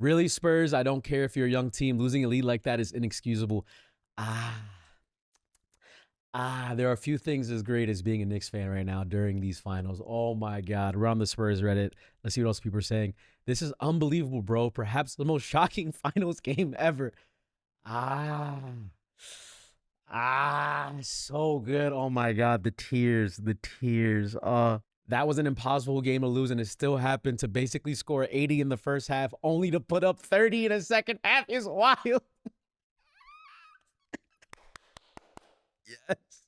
Really, Spurs? I don't care if you're a young team. Losing a lead like that is inexcusable. There are a few things as great as being a Knicks fan right now during these finals. Oh my God. We're on the Spurs Reddit. Let's see what else people are saying. This is unbelievable, bro. Perhaps the most shocking finals game ever. So good. Oh my God. The tears. That was an impossible game to lose, and it still happened. To basically score 80 in the first half, only to put up 30 in the second half is wild.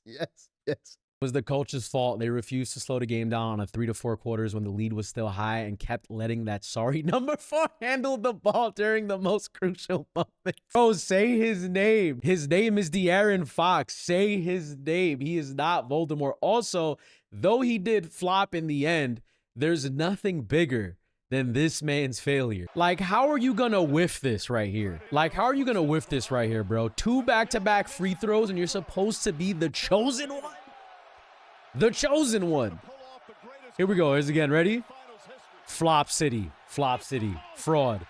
Yes. It was the coach's fault. They refused to slow the game down on 3 to 4 quarters when the lead was still high and kept letting that sorry number 4 handle the ball during the most crucial moment. Bro, say his name. His name is De'Aaron Fox. Say his name. He is not Voldemort. Also, though he did flop in the end, there's nothing bigger than this man's failure. Like, how are you gonna whiff this right here? Bro? 2 back-to-back free throws, and you're supposed to be the chosen one? The chosen one. Here we go. Here's again. Ready? Flop City. Fraud.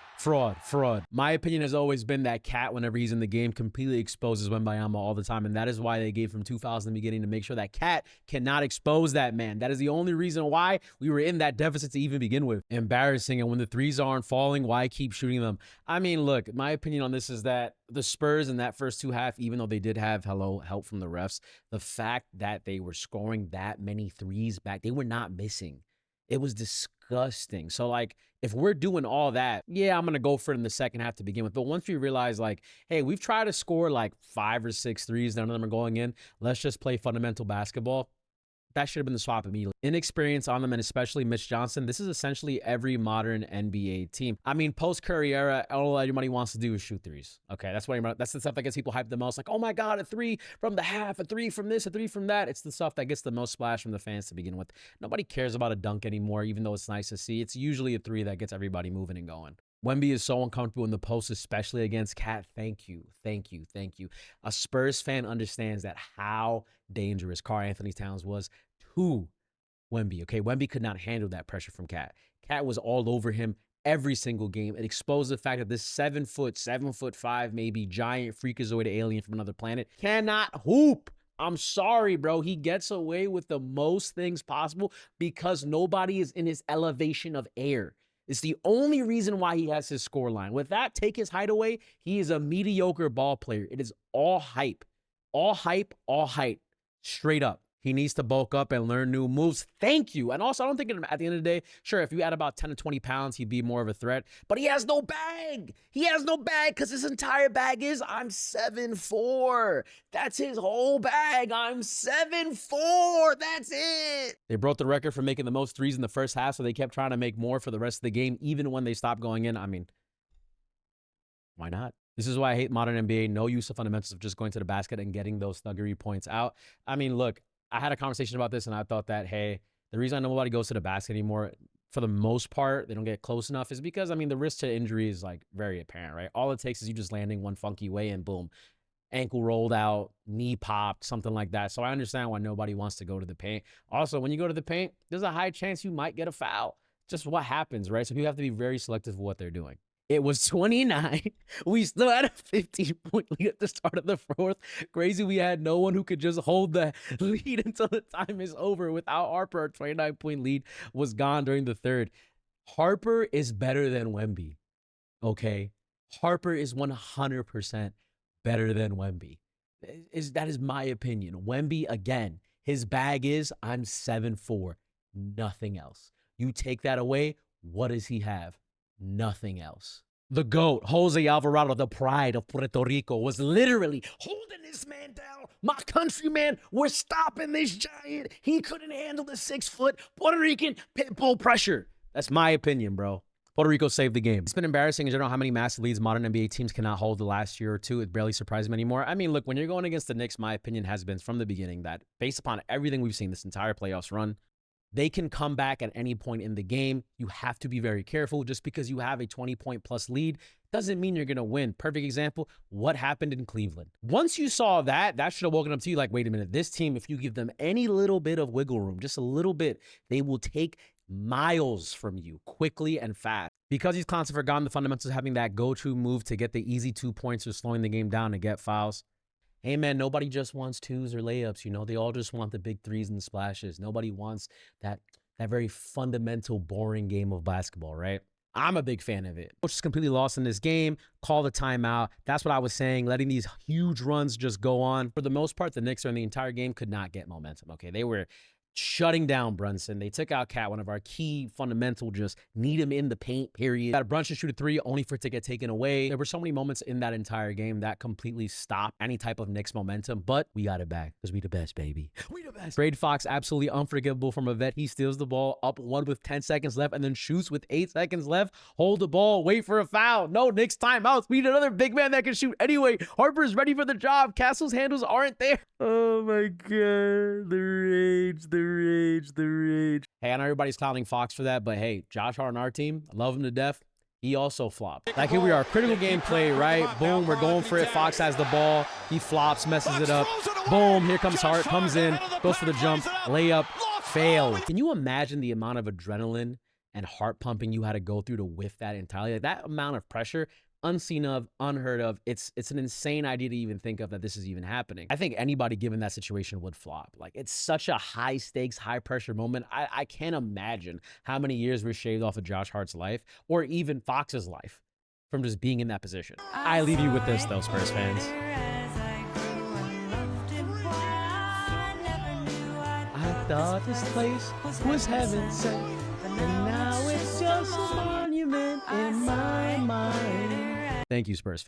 My opinion has always been that Cat, whenever he's in the game, completely exposes Wembayama all the time, and that is why they gave him 2 fouls in the beginning, to make sure that Cat cannot expose that man. That is the only reason why we were in that deficit to even begin with. Embarrassing, and when the threes aren't falling, why keep shooting them? I mean, look, my opinion on this is that the Spurs in that first 2 half, even though they did have help from the refs, the fact that they were scoring that many threes back, they were not missing. It was disgusting. So, like, if we're doing all that, yeah, I'm going to go for it in the second half to begin with. But once we realize, like, hey, we've tried to score like 5 or 6 threes, none of them are going in. Let's just play fundamental basketball. That should have been the swap immediately. Inexperience on them, and especially Mitch Johnson. This is essentially every modern NBA team. I mean, post-Curry era, all anybody wants to do is shoot threes. Okay, that's the stuff that gets people hyped the most. Like, oh my God, a 3 from the half, a 3 from this, a 3 from that. It's the stuff that gets the most splash from the fans to begin with. Nobody cares about a dunk anymore, even though it's nice to see. It's usually a 3 that gets everybody moving and going. Wemby is so uncomfortable in the post, especially against Cat. Thank you. A Spurs fan understands that how dangerous Karl-Anthony Towns was to Wemby. Okay, Wemby could not handle that pressure from Cat. Cat was all over him every single game. It exposed the fact that this 7'5", maybe giant freakazoid alien from another planet cannot hoop. I'm sorry, bro. He gets away with the most things possible because nobody is in his elevation of air. It's the only reason why he has his score line. With that, take his height away, he is a mediocre ball player. It is all hype. All hype. Straight up. He needs to bulk up and learn new moves. Thank you. And also, I don't think at the end of the day, sure, if you add about 10 to 20 pounds, he'd be more of a threat. But he has no bag. He has no bag because his entire bag is, I'm 7'4". That's his whole bag. I'm 7'4". That's it. They broke the record for making the most threes in the first half, so they kept trying to make more for the rest of the game, even when they stopped going in. I mean, why not? This is why I hate modern NBA. No use of fundamentals of just going to the basket and getting those thuggery points out. I mean, look, I had a conversation about this, and I thought that, hey, the reason nobody goes to the basket anymore, for the most part, they don't get close enough, is because, I mean, the risk to injury is, like, very apparent, right? All it takes is you just landing one funky way, and boom, ankle rolled out, knee popped, something like that. So I understand why nobody wants to go to the paint. Also, when you go to the paint, there's a high chance you might get a foul. Just what happens, right? So you have to be very selective of what they're doing. It was 29. We still had a 15-point lead at the start of the fourth. Crazy we had no one who could just hold the lead until the time is over. Without Harper, our 29-point lead was gone during the third. Harper is better than Wemby, okay? Harper is 100% better than Wemby. That is my opinion. Wemby, again, his bag is, I'm 7'4", nothing else. You take that away, what does he have? Nothing else. The GOAT, Jose Alvarado, the pride of Puerto Rico, was literally holding this man down. My countryman, we're stopping this giant. He couldn't handle the 6-foot Puerto Rican pit bull pressure. That's my opinion, bro. Puerto Rico saved the game. It's been embarrassing in general how many massive leads modern NBA teams cannot hold the last year or two. It barely surprises me anymore. I mean, look, when you're going against the Knicks, my opinion has been from the beginning that based upon everything we've seen this entire playoffs run, they can come back at any point in the game. You have to be very careful. Just because you have a 20-point plus lead doesn't mean you're going to win. Perfect example, what happened in Cleveland. Once you saw that, that should have woken up to you like, wait a minute, this team, if you give them any little bit of wiggle room, just a little bit, they will take miles from you quickly and fast. Because he's constantly forgotten the fundamentals of having that go-to move to get the easy 2 points or slowing the game down to get fouls. Hey, man, nobody just wants twos or layups, you know? They all just want the big threes and splashes. Nobody wants that very fundamental, boring game of basketball, right? I'm a big fan of it. Coach is completely lost in this game. Call the timeout. That's what I was saying. Letting these huge runs just go on. For the most part, the Knicks during the entire game could not get momentum, okay? They were shutting down Brunson. They took out Cat, one of our key fundamental, just need him in the paint, period. Got a Brunson shoot a 3 only for it to get taken away. There were so many moments in that entire game that completely stopped any type of Knicks momentum, but we got it back because we the best, baby. We the best. Brad Fox, absolutely unforgivable from a vet. He steals the ball up 1 with 10 seconds left and then shoots with 8 seconds left. Hold the ball, wait for a foul. No, Knicks timeouts. We need another big man that can shoot anyway. Harper's ready for the job. Castle's handles aren't there. Oh my God, the rage, the rage. Hey, I know everybody's clowning Fox for that, but hey, Josh Hart on our team, I love him to death. He also flopped. Like, here we are, critical game play, right? Boom, we're going for it. Fox has the ball. He flops, messes it up. Boom, here comes Hart, comes in, goes for the jump, layup, fail. Can you imagine the amount of adrenaline and heart pumping you had to go through to whiff that entirely? Like, that amount of pressure, unseen of, unheard of. It's an insane idea to even think of that this is even happening. I think anybody given that situation would flop. Like, it's such a high stakes, high pressure moment. I can't imagine how many years were shaved off of Josh Hart's life or even Fox's life from just being in that position. I leave you with this though, Spurs fans. I thought this place was heaven sent, and now it's just a monument in my mind. Thank you, Spurs fans.